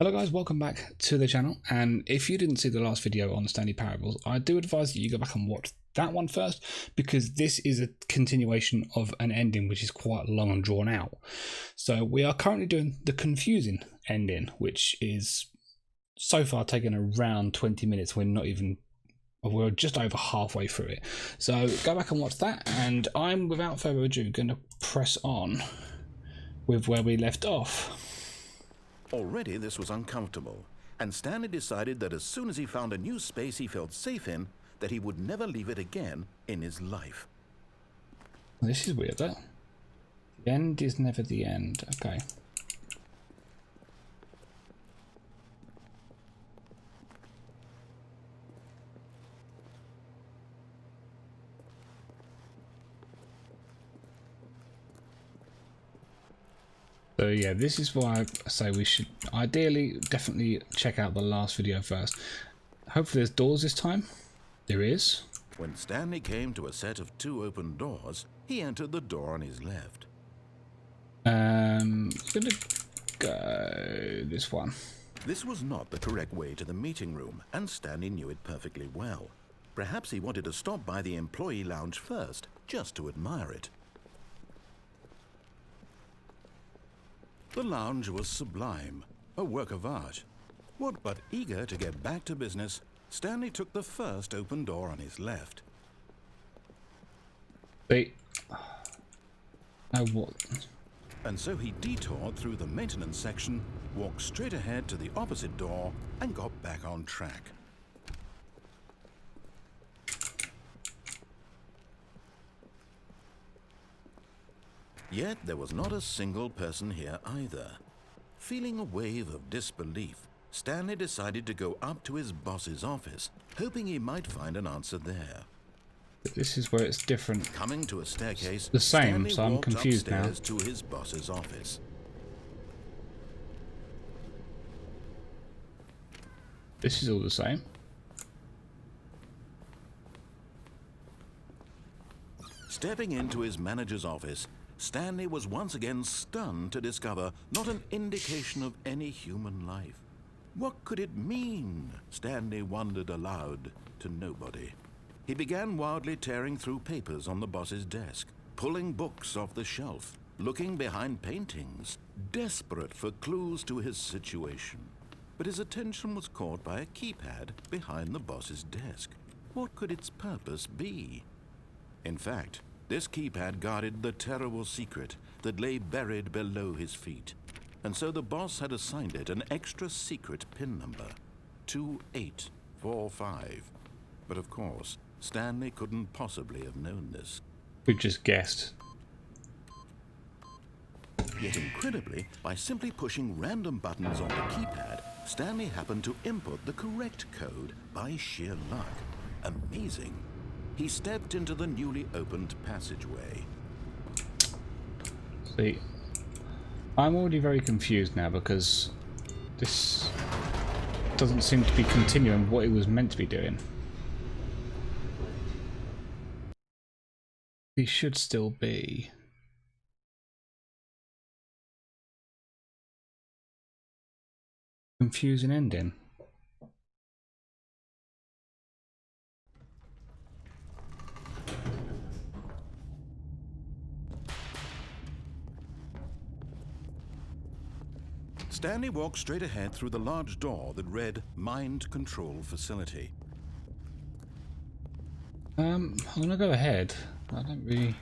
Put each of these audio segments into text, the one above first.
Hello guys, welcome back to the channel, and if you didn't see the last video on Stanley Parables, I do advise that you go back and watch that one first, because this is a continuation of an ending which is quite long and drawn out. So we are currently doing the confusing ending, which is so far taken around 20 minutes. We're just over halfway through it. So go back and watch that, and I'm, without further ado, going to press on with where we left off. Already this was uncomfortable, and Stanley decided that as soon as he found a new space he felt safe in, that he would never leave it again in his life. This is weird, though. The end is never the end. Okay. So yeah, this is why I say we should ideally definitely check out the last video first. Hopefully there's doors this time. There is. When Stanley came to a set of 2 open doors, he entered the door on his left. I'm gonna go this one. This was not the correct way to the meeting room, and Stanley knew it perfectly well. Perhaps he wanted to stop by the employee lounge first, just to admire it. The lounge was sublime, a work of art. What but eager to get back to business, Stanley took the first open door on his left. And so he detoured through the maintenance section, walked straight ahead to the opposite door, and got back on track. Yet there was not a single person here either. Feeling a wave of disbelief, Stanley decided to go up to his boss's office, hoping he might find an answer there. This is where it's different. Coming to a staircase, The same, Stanley so I'm walked confused now. upstairs to his boss's office. This is all the same. Stepping into his manager's office, Stanley was once again stunned to discover not an indication of any human life. What could it mean? Stanley wondered aloud to nobody. He began wildly tearing through papers on the boss's desk, pulling books off the shelf, looking behind paintings, desperate for clues to his situation. But his attention was caught by a keypad behind the boss's desk. What could its purpose be? In fact, this keypad guarded the terrible secret that lay buried below his feet. And so the boss had assigned it an extra secret PIN number, 2845. But of course, Stanley couldn't possibly have known this. We just guessed. Yet incredibly, by simply pushing random buttons on the keypad, Stanley happened to input the correct code by sheer luck. Amazing. He stepped into the newly opened passageway. See, I'm already very confused now, because this doesn't seem to be continuing what it was meant to be doing. He should still be. Confusing ending. Stanley walked straight ahead through the large door that read Mind Control Facility. I'm gonna go ahead. I don't really...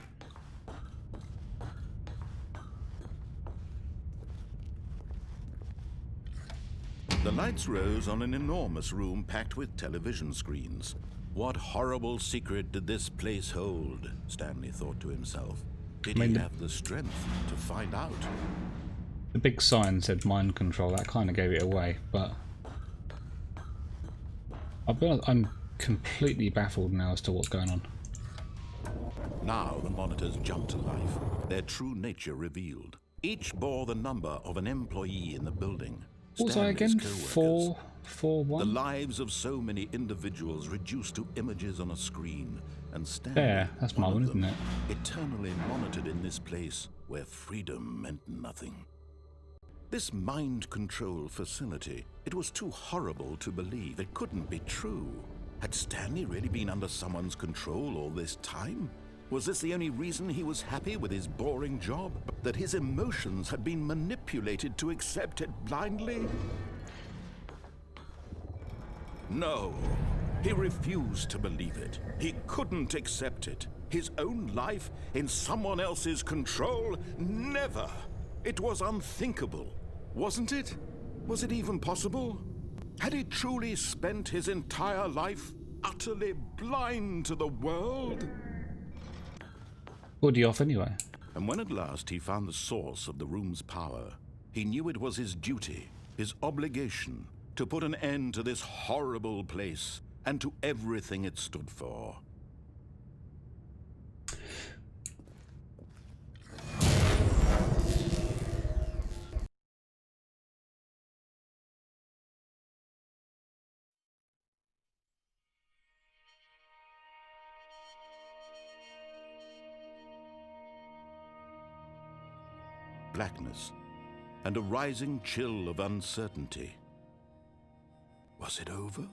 The lights rose on an enormous room packed with television screens. What horrible secret did this place hold? Stanley thought to himself. Did he have the strength to find out? The big sign said mind control. That kind of gave it away, but I'll be honest, I'm completely baffled now as to what's going on. Now the monitors jumped to life, their true nature revealed. Each bore the number of an employee in the building. What was I again? 441? The lives of so many individuals reduced to images on a screen, and Stanley, there, that's my one, isn't it? Eternally monitored in this place where freedom meant nothing. This mind control facility, it was too horrible to believe. It couldn't be true. Had Stanley really been under someone's control all this time? Was this the only reason he was happy with his boring job? That his emotions had been manipulated to accept it blindly? No, he refused to believe it. He couldn't accept it. His own life in someone else's control? Never! It was unthinkable, wasn't it? Was it even possible? Had he truly spent his entire life utterly blind to the world? What are you off anyway? And when at last he found the source of the room's power, he knew it was his duty, his obligation, to put an end to this horrible place and to everything it stood for. Blackness and a rising chill of uncertainty. Was it over?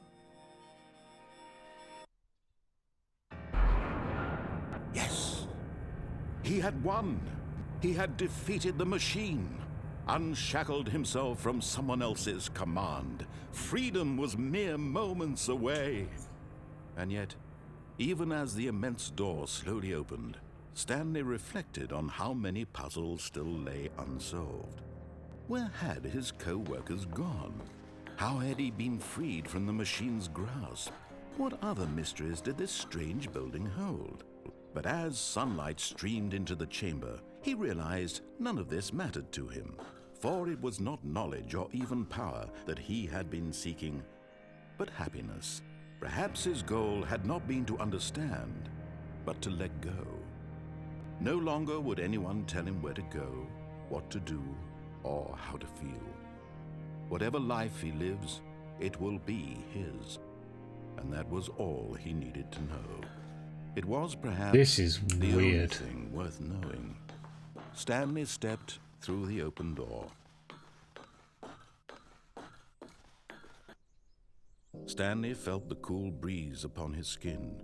Yes. He had won. He had defeated the machine, unshackled himself from someone else's command. Freedom was mere moments away. And yet, even as the immense door slowly opened, Stanley reflected on how many puzzles still lay unsolved. Where had his co-workers gone? How had he been freed from the machine's grasp? What other mysteries did this strange building hold? But as sunlight streamed into the chamber, he realized none of this mattered to him, for it was not knowledge or even power that he had been seeking, but happiness. Perhaps his goal had not been to understand, but to let go. No longer would anyone tell him where to go, what to do, or how to feel. Whatever life he lives, it will be his. And that was all he needed to know. It was perhaps This is the only weird. thing worth knowing. Stanley stepped through the open door. Stanley felt the cool breeze upon his skin,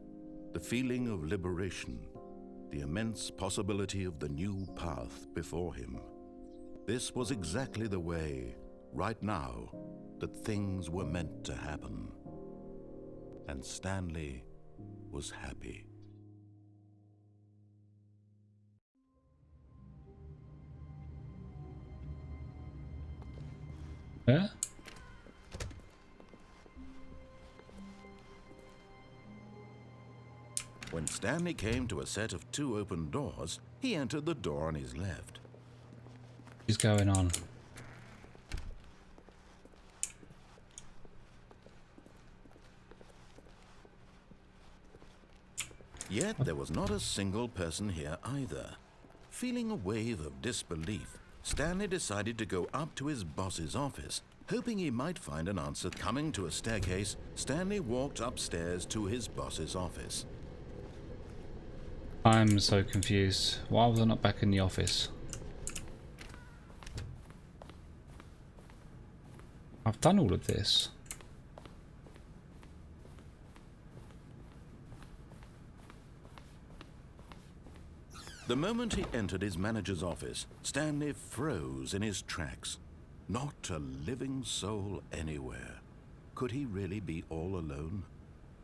the feeling of liberation, the immense possibility of the new path before him. This was exactly the way, right now, that things were meant to happen. And Stanley was happy. Yeah? When Stanley came to a set of 2 open doors, he entered the door on his left. What's going on? Yet there was not a single person here either. Feeling a wave of disbelief, Stanley decided to go up to his boss's office. Hoping he might find an answer coming to a staircase, Stanley walked upstairs to his boss's office. I'm so confused. Why was I not back in the office? I've done all of this. The moment he entered his manager's office, Stanley froze in his tracks. Not a living soul anywhere. Could he really be all alone?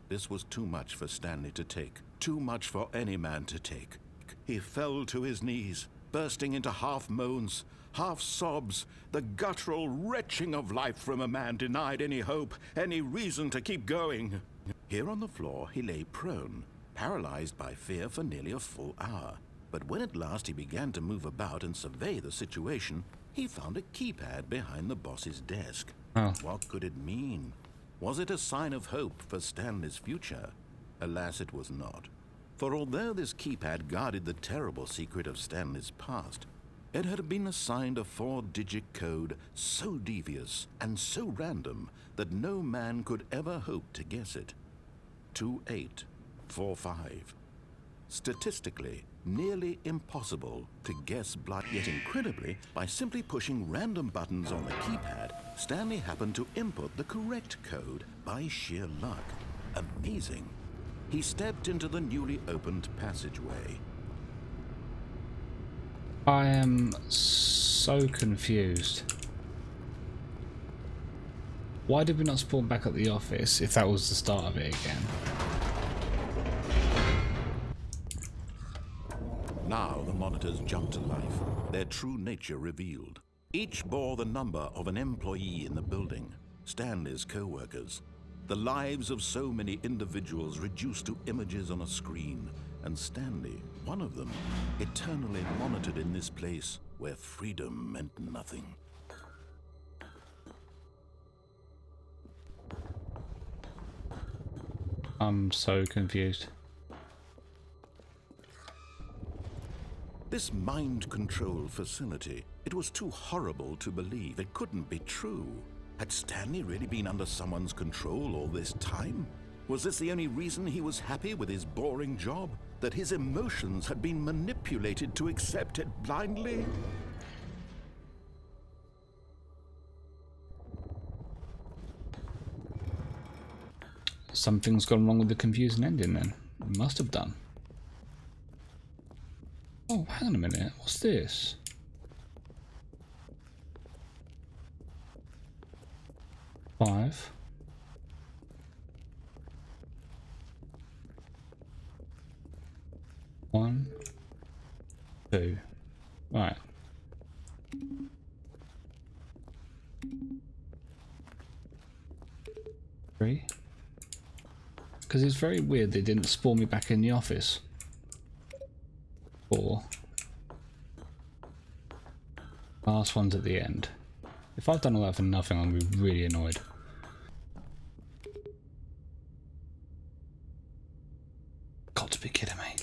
This was too much for Stanley to take. Too much for any man to take. He fell to his knees, bursting into half moans, half sobs, the guttural retching of life from a man denied any hope, any reason to keep going. Here on the floor, he lay prone, paralyzed by fear for nearly a full hour. But when at last he began to move about and survey the situation, he found a keypad behind the boss's desk. Oh. What could it mean? Was it a sign of hope for Stanley's future? Alas, it was not. For although this keypad guarded the terrible secret of Stanley's past, it had been assigned a 4-digit code so devious and so random that no man could ever hope to guess it. 2845. Statistically, nearly impossible to guess blood. Yet incredibly, by simply pushing random buttons on the keypad, Stanley happened to input the correct code by sheer luck. Amazing. He stepped into the newly opened passageway. I am so confused. Why did we not spawn back at the office if that was the start of it again? Now the monitors jumped to life, their true nature revealed. Each bore the number of an employee in the building, Stanley's co-workers. The lives of so many individuals reduced to images on a screen, and Stanley, one of them, eternally monitored in this place where freedom meant nothing. I'm so confused. This mind control facility, it was too horrible to believe. It couldn't be true. Had Stanley really been under someone's control all this time? Was this the only reason he was happy with his boring job? That his emotions had been manipulated to accept it blindly? Something's gone wrong with the confusing ending then. It must have done. Oh, hang on a minute. What's this? Five. One. Two. Right. Three. Because it's very weird they didn't spawn me back in the office. 4. Last one's at the end. If I've done all that for nothing, I'm going to be really annoyed. Got to be kidding me.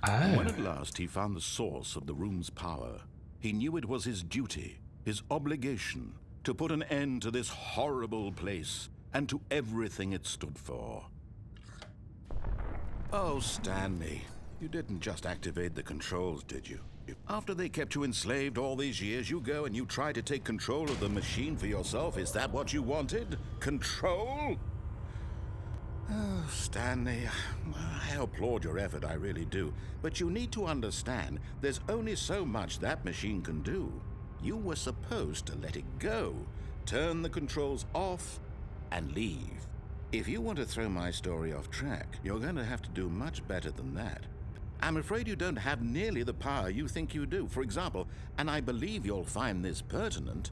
And when at last he found the source of the room's power, he knew it was his duty, his obligation, to put an end to this horrible place and to everything it stood for. Oh, Stanley, you didn't just activate the controls, did you? After they kept you enslaved all these years, you go and you try to take control of the machine for yourself. Is that what you wanted? Control? Oh, Stanley, I applaud your effort, I really do. But you need to understand, there's only so much that machine can do. You were supposed to let it go, turn the controls off, and leave. If you want to throw my story off track, you're going to have to do much better than that. I'm afraid you don't have nearly the power you think you do. For example, and I believe you'll find this pertinent,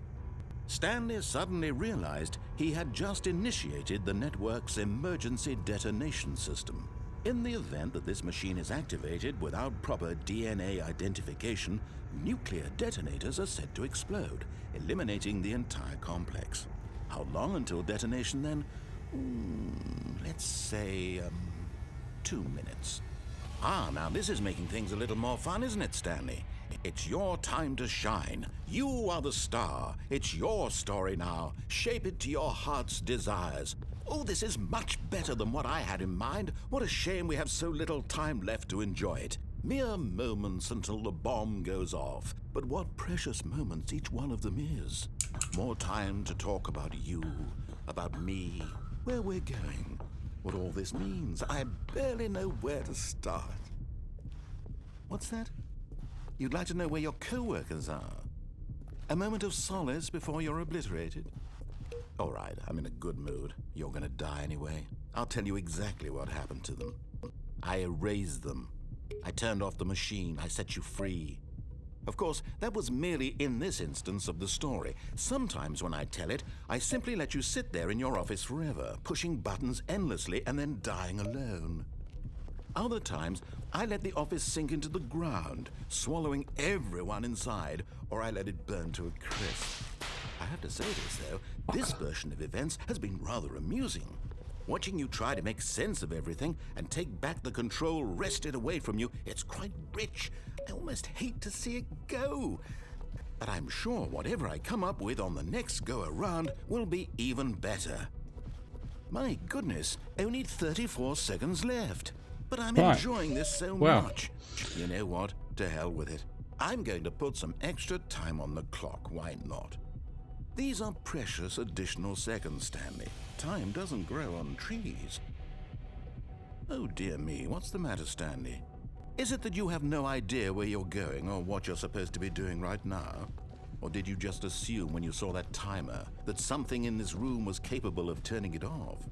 Stanley suddenly realized he had just initiated the network's emergency detonation system. In the event that this machine is activated without proper DNA identification, nuclear detonators are said to explode, eliminating the entire complex. How long until detonation then? Let's say, 2 minutes. Ah, now this is making things a little more fun, isn't it, Stanley? It's your time to shine. You are the star. It's your story now. Shape it to your heart's desires. Oh, this is much better than what I had in mind. What a shame we have so little time left to enjoy it. Mere moments until the bomb goes off. But what precious moments each one of them is. More time to talk about you, about me, where we're going, what all this means. I barely know where to start. What's that? You'd like to know where your co-workers are? A moment of solace before you're obliterated? All right, I'm in a good mood. You're gonna die anyway. I'll tell you exactly what happened to them. I erased them. I turned off the machine. I set you free. Of course, that was merely in this instance of the story. Sometimes when I tell it, I simply let you sit there in your office forever, pushing buttons endlessly and then dying alone. Other times, I let the office sink into the ground, swallowing everyone inside, or I let it burn to a crisp. I have to say this, though, this version of events has been rather amusing. Watching you try to make sense of everything and take back the control wrested away from you, it's quite rich. I almost hate to see it go. but I'm sure whatever I come up with on the next go around will be even better. My goodness, only 34 seconds left. But I'm enjoying this so much. You know what? To hell with it. I'm going to put some extra time on the clock. Why not? These are precious additional seconds, Stanley. Time doesn't grow on trees. Oh dear me, what's the matter, Stanley? Is it that you have no idea where you're going or what you're supposed to be doing right now? Or did you just assume when you saw that timer that something in this room was capable of turning it off?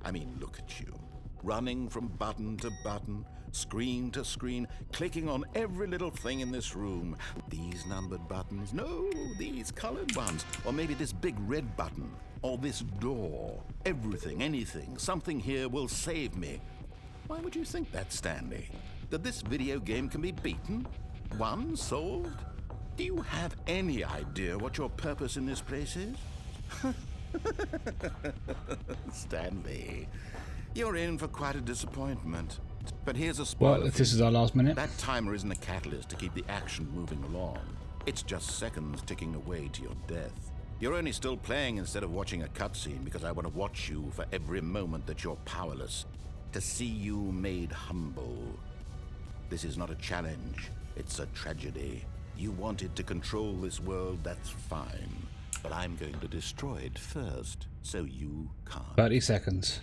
I mean, look at you. Running from button to button, screen to screen, clicking on every little thing in this room. These numbered buttons, no, these colored ones. Or maybe this big red button, or this door. Everything, anything, something here will save me. Why would you think that, Stanley? That this video game can be beaten? Won? Solved? Do you have any idea what your purpose in this place is? Stanley, you're in for quite a disappointment. But here's a spoiler. Well, if this is our last minute. That timer isn't a catalyst to keep the action moving along. It's just seconds ticking away to your death. You're only still playing instead of watching a cutscene because I want to watch you for every moment that you're powerless. To see you made humble. This is not a challenge. It's a tragedy. You wanted to control this world, that's fine. But I'm going to destroy it first, so you can't. 30 seconds.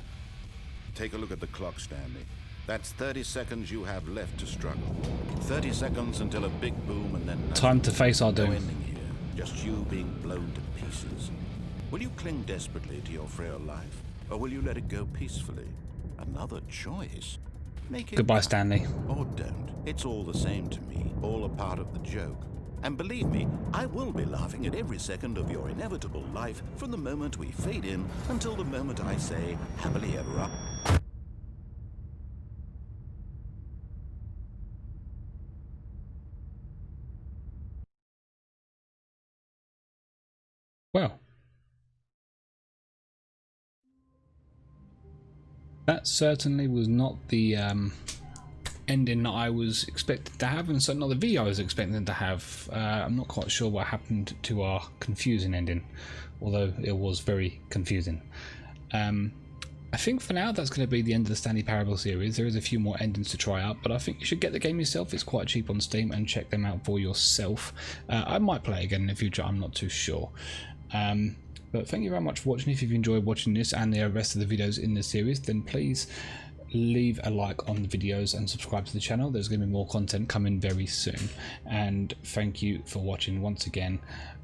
Take a look at the clock, Stanley. That's 30 seconds you have left to struggle. 30 seconds until a big boom and then nothing. Time to face our No doom. ending here. Just you being blown to pieces. Will you cling desperately to your frail life? Or will you let it go peacefully? Another choice. Make it Goodbye, count. Stanley. Or don't. It's all the same to me. All a part of the joke. And believe me, I will be laughing at every second of your inevitable life from the moment we fade in until the moment I say, happily ever after. Well, that certainly was not the ending that I was expected to have, and certainly not the video I was expecting to have. I'm not quite sure what happened to our confusing ending, although it was very confusing. I think for now that's going to be the end of the Stanley Parable series. There is a few more endings to try out, but I think you should get the game yourself. It's quite cheap on Steam, and check them out for yourself. I might play it again in the future, I'm not too sure. But thank you very much for watching. If you've enjoyed watching this and the rest of the videos in this series, then please leave a like on the videos and subscribe to the channel. There's going to be more content coming very soon. And thank you for watching once again,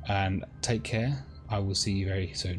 and take care. I will see you very soon.